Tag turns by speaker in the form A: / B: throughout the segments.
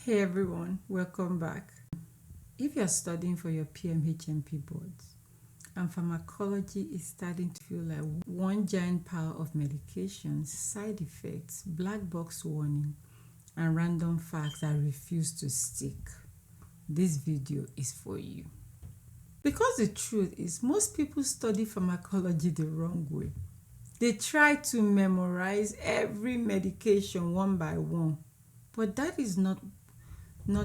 A: Hey everyone, welcome back. If you're studying for your PMHNP boards and pharmacology is starting to feel like one giant pile of medications, side effects, black box warning, and random facts that refuse to stick, this video is for you. Because the truth is, most people study pharmacology the wrong way. They try to memorize every medication one by one, but that is not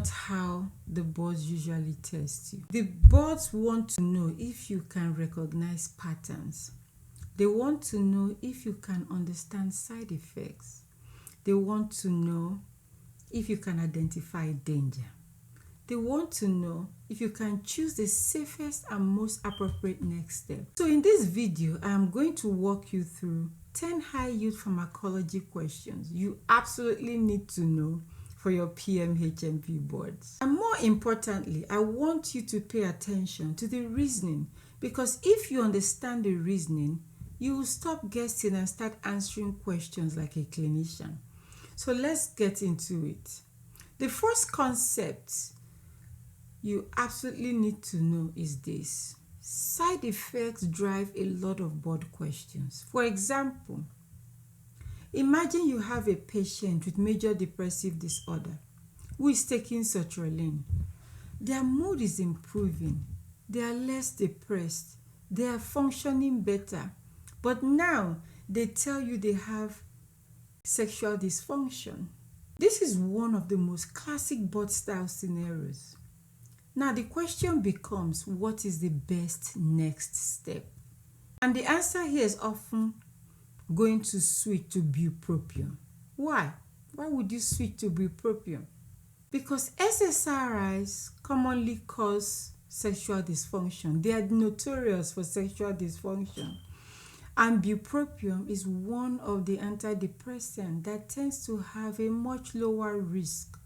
A: how the boards usually test you. The boards want to know if you can recognize patterns. They want to know if you can understand side effects. They want to know if you can identify danger. They want to know if you can choose the safest and most appropriate next step. So in this video, I am going to walk you through 10 high-yield pharmacology questions you absolutely need to know for your PMHNP boards. And more importantly, I want you to pay attention to the reasoning, because if you understand the reasoning, you will stop guessing and start answering questions like a clinician. So let's get into it. The first concept you absolutely need to know is this: side effects drive a lot of board questions. For example, imagine you have a patient with major depressive disorder who is taking sertraline. Their mood is improving, they are less depressed, they are functioning better, but now they tell you they have sexual dysfunction. This is one of the most classic board style scenarios. Now the question becomes, what is the best next step? And the answer here is often going to switch to bupropion. Why? Why would you switch to bupropion? Because SSRIs commonly cause sexual dysfunction. They are notorious for sexual dysfunction. And bupropion is one of the antidepressants that tends to have a much lower risk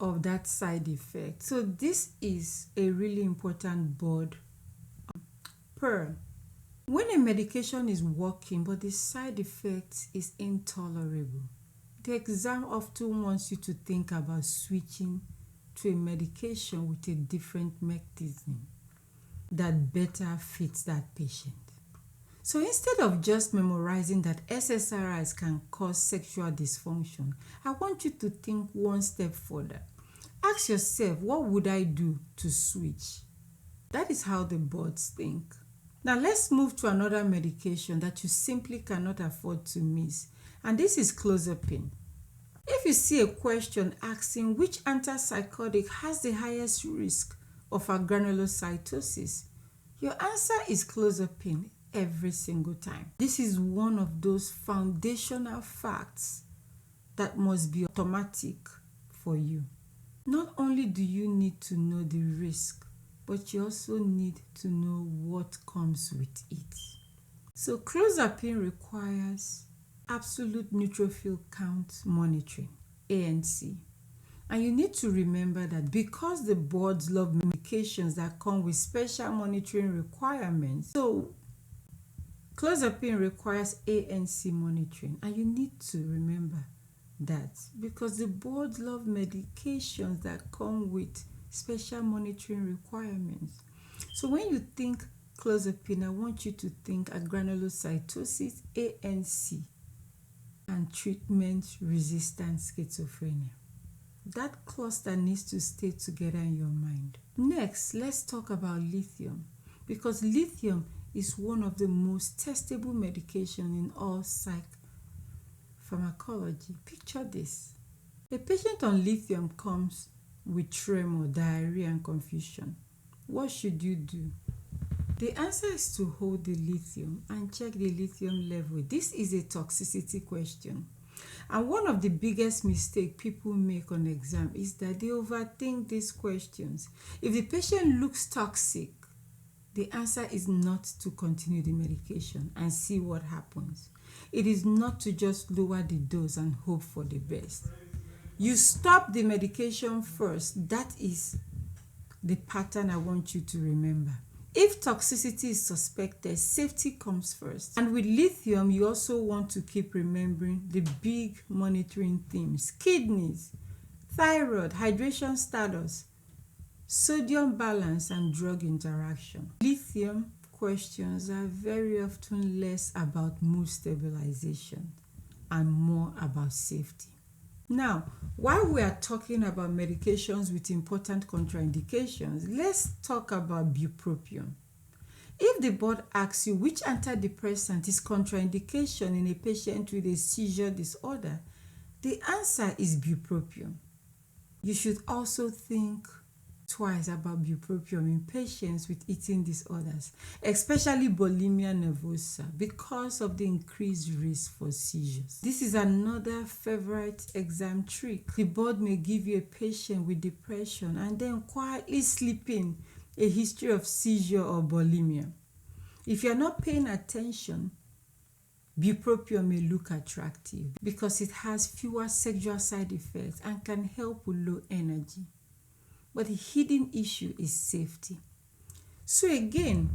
A: of that side effect. So this is a really important board pearl. When a medication is working but the side effect is intolerable, the exam often wants you to think about switching to a medication with a different mechanism that better fits that patient. So instead of just memorizing that SSRIs can cause sexual dysfunction, I want you to think one step further. Ask yourself, what would I do to switch? That is how the boards think. Now let's move to another medication that you simply cannot afford to miss, and this is clozapine. If you see a question asking which antipsychotic has the highest risk of granulocytosis, your answer is clozapine every single time. This is one of those foundational facts that must be automatic for you. Not only do you need to know the risk, but you also need to know what comes with it. So clozapine requires absolute neutrophil count monitoring, ANC. And you need to remember that because the boards love medications that come with special monitoring requirements, so clozapine requires ANC monitoring. And you need to remember that because the boards love medications that come with special monitoring requirements. So when you think clozapine, I want you to think granulocytosis, ANC, and treatment-resistant schizophrenia. That cluster needs to stay together in your mind. Next, let's talk about lithium, because lithium is one of the most testable medications in all pharmacology. Picture this. A patient on lithium comes with tremor, diarrhea, and confusion. What should you do? The answer is to hold the lithium and check the lithium level. This is a toxicity question. And one of the biggest mistakes people make on exam is that they overthink these questions. If the patient looks toxic, the answer is not to continue the medication and see what happens. It is not to just lower the dose and hope for the best. You stop the medication first. That is the pattern I want you to remember. If toxicity is suspected, safety comes first. And with lithium, you also want to keep remembering the big monitoring themes: kidneys, thyroid, hydration status, sodium balance, and drug interaction. Lithium questions are very often less about mood stabilization and more about safety. Now, while we are talking about medications with important contraindications, let's talk about bupropion. If the board asks you which antidepressant is contraindication in a patient with a seizure disorder, the answer is bupropion. You should also think twice about bupropion in patients with eating disorders, especially bulimia nervosa, because of the increased risk for seizures. This is another favorite exam trick. The board may give you a patient with depression and then quietly slip in a history of seizure or bulimia. If you're not paying attention, bupropion may look attractive because it has fewer sexual side effects and can help with low energy. But the hidden issue is safety. So again,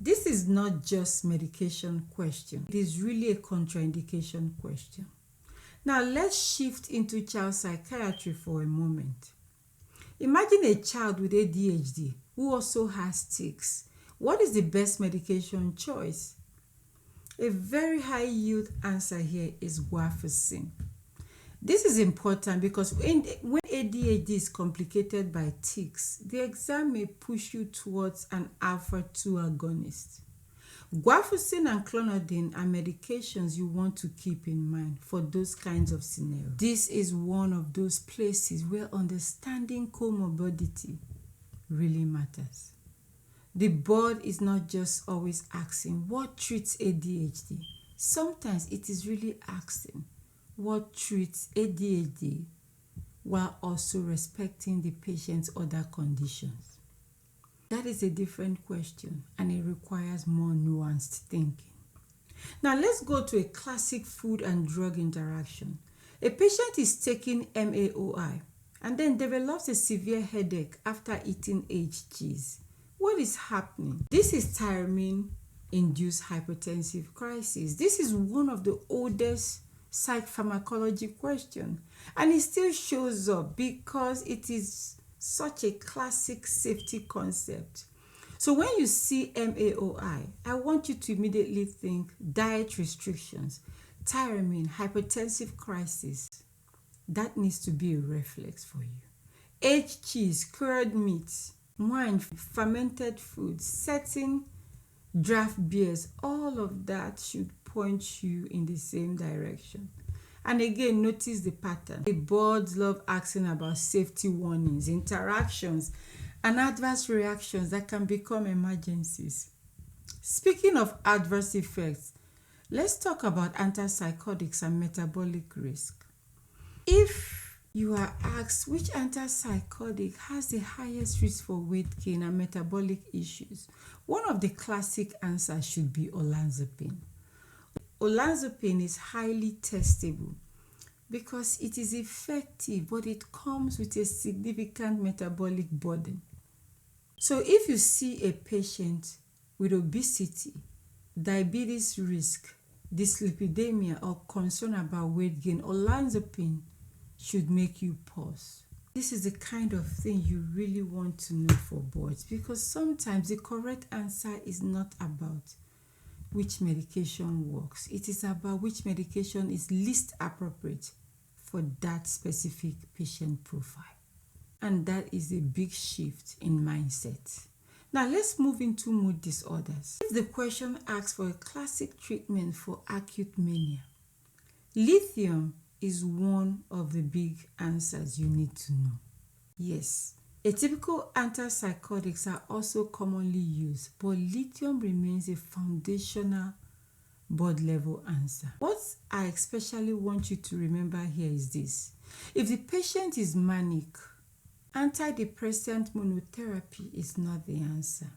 A: this is not just medication question. It is really a contraindication question. Now let's shift into child psychiatry for a moment. Imagine a child with ADHD who also has tics. What is the best medication choice? A very high yield answer here is guanfacine. This is important because when ADHD is complicated by tics, the exam may push you towards an alpha-2 agonist. Guanfacine and clonidine are medications you want to keep in mind for those kinds of scenarios. This is one of those places where understanding comorbidity really matters. The board is not just always asking what treats ADHD. Sometimes it is really asking what treats ADHD while also respecting the patient's other conditions. That is a different question and it requires more nuanced thinking. Now let's go to a classic food and drug interaction. A patient is taking MAOI and then develops a severe headache after eating HGs. What is happening? This is thiamine-induced hypertensive crisis. This is one of the oldest psych pharmacology questions, and it still shows up because it is such a classic safety concept. So when you see MAOI, I want you to immediately think diet restrictions, thiamine, hypertensive crisis. That needs to be a reflex for you. HGs, cured meats, wine, fermented foods, certain draft beers, all of that should point you in the same direction. And again, notice the pattern. The boards love asking about safety warnings, interactions, and adverse reactions that can become emergencies. Speaking of adverse effects, let's talk about antipsychotics and metabolic risk. If you are asked which antipsychotic has the highest risk for weight gain and metabolic issues, one of the classic answers should be olanzapine. Olanzapine is highly testable because it is effective, but it comes with a significant metabolic burden. So if you see a patient with obesity, diabetes risk, dyslipidemia, or concern about weight gain, olanzapine should make you pause. This is the kind of thing you really want to know for boards because sometimes the correct answer is not about which medication works. It is about which medication is least appropriate for that specific patient profile. And that is a big shift in mindset. Now let's move into mood disorders. If the question asks for a classic treatment for acute mania, lithium is one of the big answers you need to know. Yes, atypical antipsychotics are also commonly used, but lithium remains a foundational board level answer. What I especially want you to remember here is this. If the patient is manic, antidepressant monotherapy is not the answer.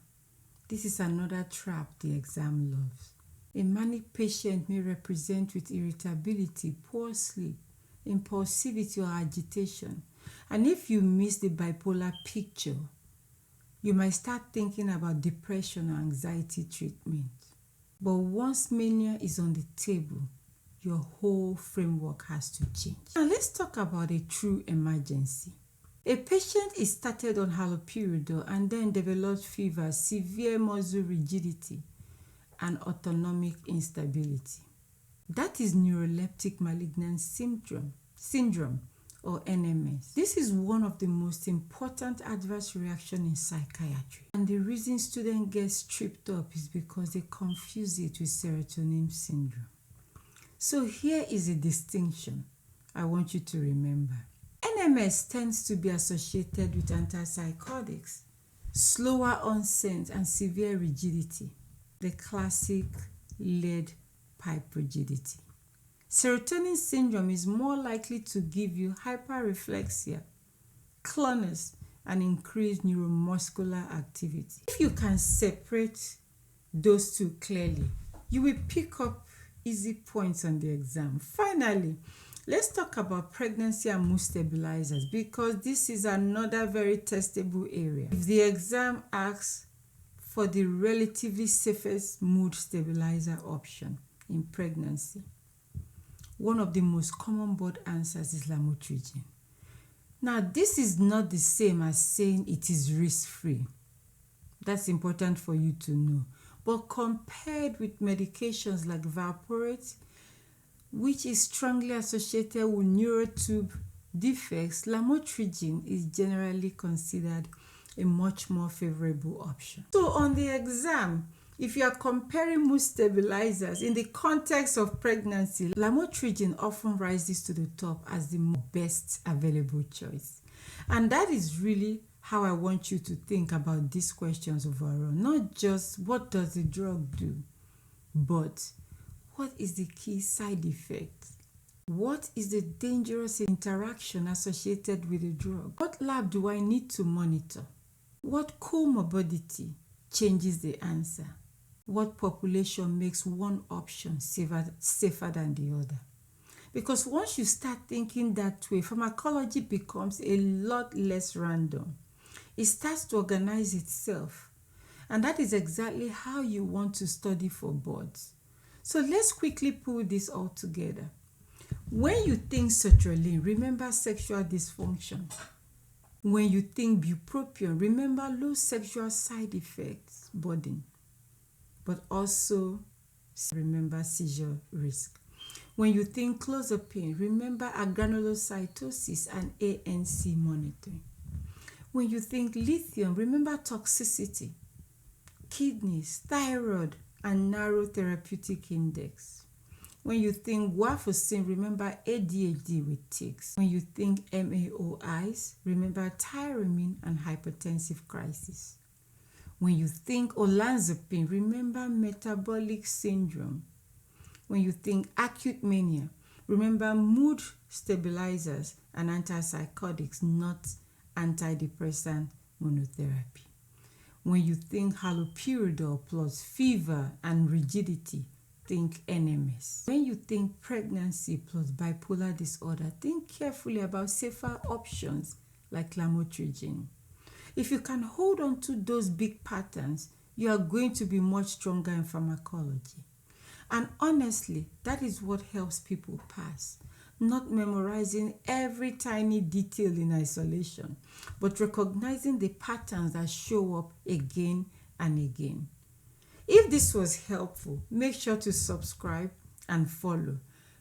A: This is another trap the exam loves. A manic patient may represent with irritability, poor sleep, impulsivity, or agitation. And if you miss the bipolar picture, you might start thinking about depression or anxiety treatment. But once mania is on the table, your whole framework has to change. Now let's talk about a true emergency. A patient is started on haloperidol and then develops fever, severe muscle rigidity, and autonomic instability. That is neuroleptic malignant syndrome or NMS. This is one of the most important adverse reactions in psychiatry. And the reason students get tripped up is because they confuse it with serotonin syndrome. So here is a distinction I want you to remember. NMS tends to be associated with antipsychotics, slower onset, and severe rigidity, the classic lead pipe rigidity. Serotonin syndrome is more likely to give you hyperreflexia, clonus, and increased neuromuscular activity. If you can separate those two clearly, you will pick up easy points on the exam. Finally, let's talk about pregnancy and mood stabilizers, because this is another very testable area. If the exam asks for the relatively safest mood stabilizer option in pregnancy, one of the most common board answers is lamotrigine. Now, this is not the same as saying it is risk-free. That's important for you to know. But compared with medications like valproate, which is strongly associated with neurotube defects, lamotrigine is generally considered a much more favorable option. So on the exam, if you are comparing mood stabilizers in the context of pregnancy, lamotrigine often rises to the top as the best available choice. And that is really how I want you to think about these questions overall. Not just what does the drug do, but what is the key side effect? What is the dangerous interaction associated with the drug? What lab do I need to monitor? What comorbidity changes the answer? What population makes one option safer than the other? Because once you start thinking that way, pharmacology becomes a lot less random. It starts to organize itself. And that is exactly how you want to study for boards. So let's quickly pull this all together. When you think sertraline, remember sexual dysfunction. When you think bupropion, remember low sexual side effects burden, but also remember seizure risk. When you think clozapine, remember agranulocytosis and ANC monitoring. When you think lithium, remember toxicity, kidneys, thyroid, and narrow therapeutic index. When you think guanfacine, remember ADHD with tics. When you think MAOIs, remember tyramine and hypertensive crisis. When you think olanzapine, remember metabolic syndrome. When you think acute mania, remember mood stabilizers and antipsychotics, not antidepressant monotherapy. When you think haloperidol plus fever and rigidity, think NMS. When you think pregnancy plus bipolar disorder, think carefully about safer options like lamotrigine. If you can hold on to those big patterns, you are going to be much stronger in pharmacology. And honestly, that is what helps people pass. Not memorizing every tiny detail in isolation, but recognizing the patterns that show up again and again. If this was helpful, make sure to subscribe and follow,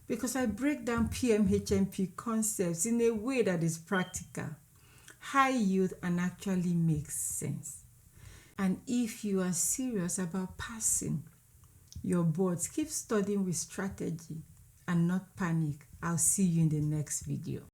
A: because I break down PMHNP concepts in a way that is practical, high yield, and actually makes sense. And if you are serious about passing your boards, keep studying with strategy and not panic. I'll see you in the next video.